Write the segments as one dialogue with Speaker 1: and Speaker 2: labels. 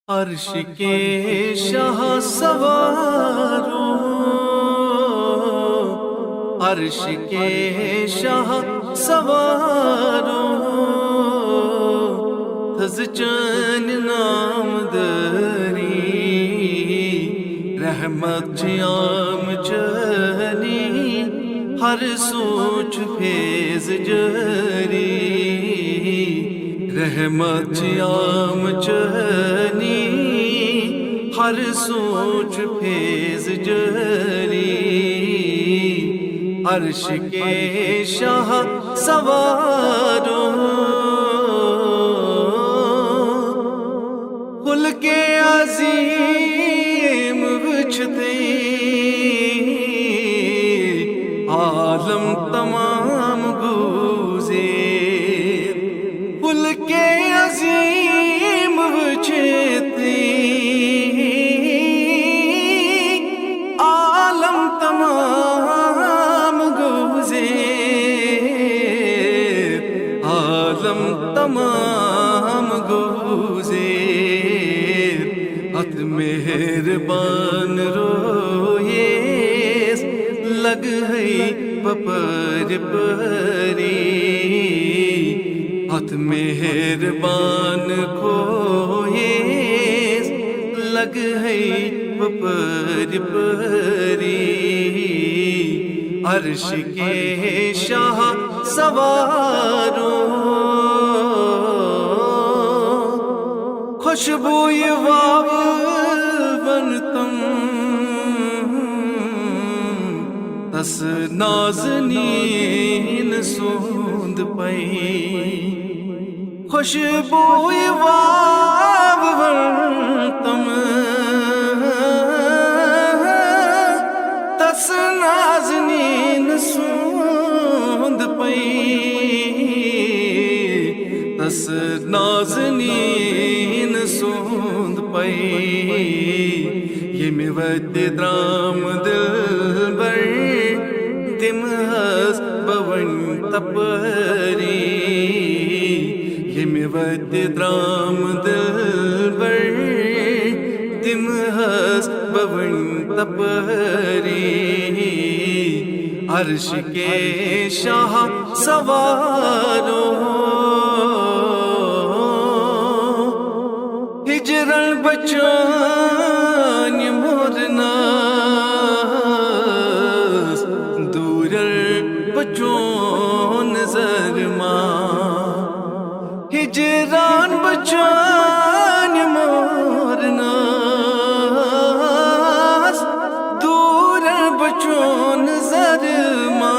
Speaker 1: عرش کے شاہ سوارو، عرش کے شاہ سوارو، تھز چن نام دری، رحمت جیام چنی، ہر سوچ فیض جری، رحمت جیام چنی، ہر سوچ فیض جری، عرش کے شاہ سوارو، کل کے عظیم بچھتے، عالم تمام گوزے، کل کے عظیم بچھتے، عالم تمام گوزے، عالم تمام گوزے، ات مہربان روئے لگ ہے پپر پری، ات مہربان کھوئے لگ ہے پپر پری، عرش کے شاہ سوارو، خوشبوئی واو بنتم، تس نازنین سوند پئی، خوشبوئی واو بنتم، تس نازنین سوند پئی، تس نازنین سوند پئی، یمی ود درام دل بر تم ہس بون تپری، یمی ود درام دل بر تم ہس بون تپری، عرش کے شاہ سوارو، ہجرن بچان مورناس، دورر بچون زرما، ہجران بچان مورناس، دورر بچون زرما،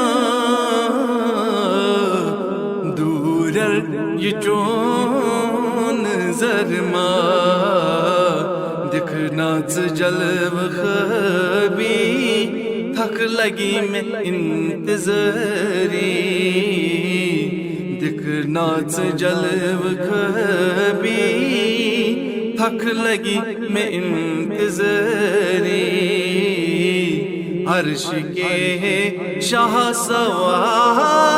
Speaker 1: دورر یہ چون زرما، دکھنا جلو خبی، تھک لگی میں انتظاری، دکھنا جلو خبی، تھک لگی میں انتظاری، عرش کے شاہ سوارو،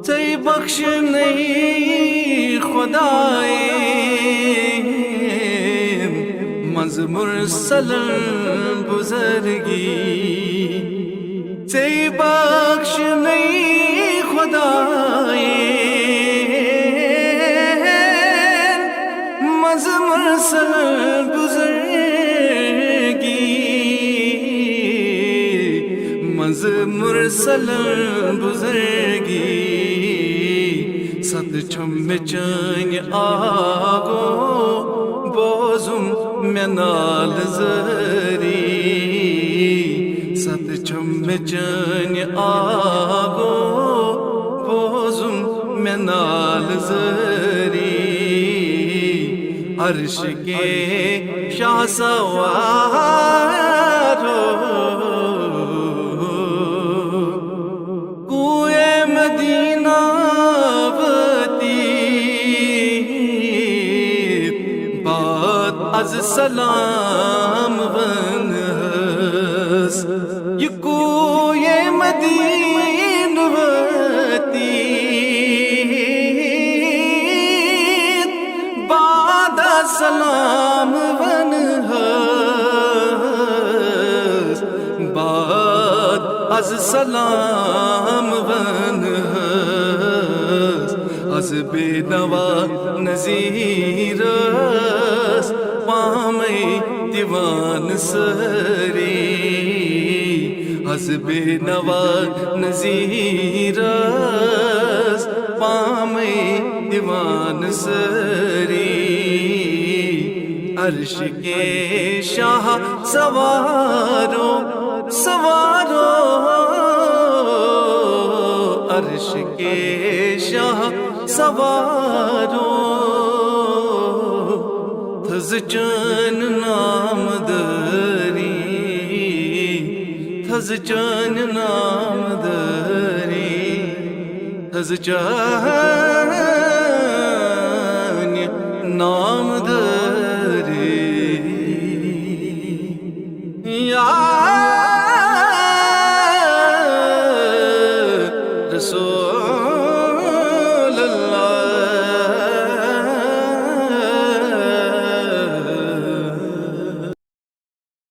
Speaker 1: تی بخش نہیں خدائے، مز مرسل بزرگی، تی بخش نہیں خدائے، مز مرسل بزرگی، مز مرسل بزرگی، ست چھم چین آگو بوزم میں نال زری، ست چھم چین آگو بوزم میں نال زری، عرش کے شاہ سوارو، کوئے مدینہ از سلام ونس، یہ کوئے مدینہ وتی، از سلام ون از بینوا نظیر پامی دیوان سری از بینوا نظیر پامی دیوان سری عرش کے شاہ سوارو سوارو عرش کے شاہ سوارو تھز چن نام دری تھز چن نام دری تھز چن نام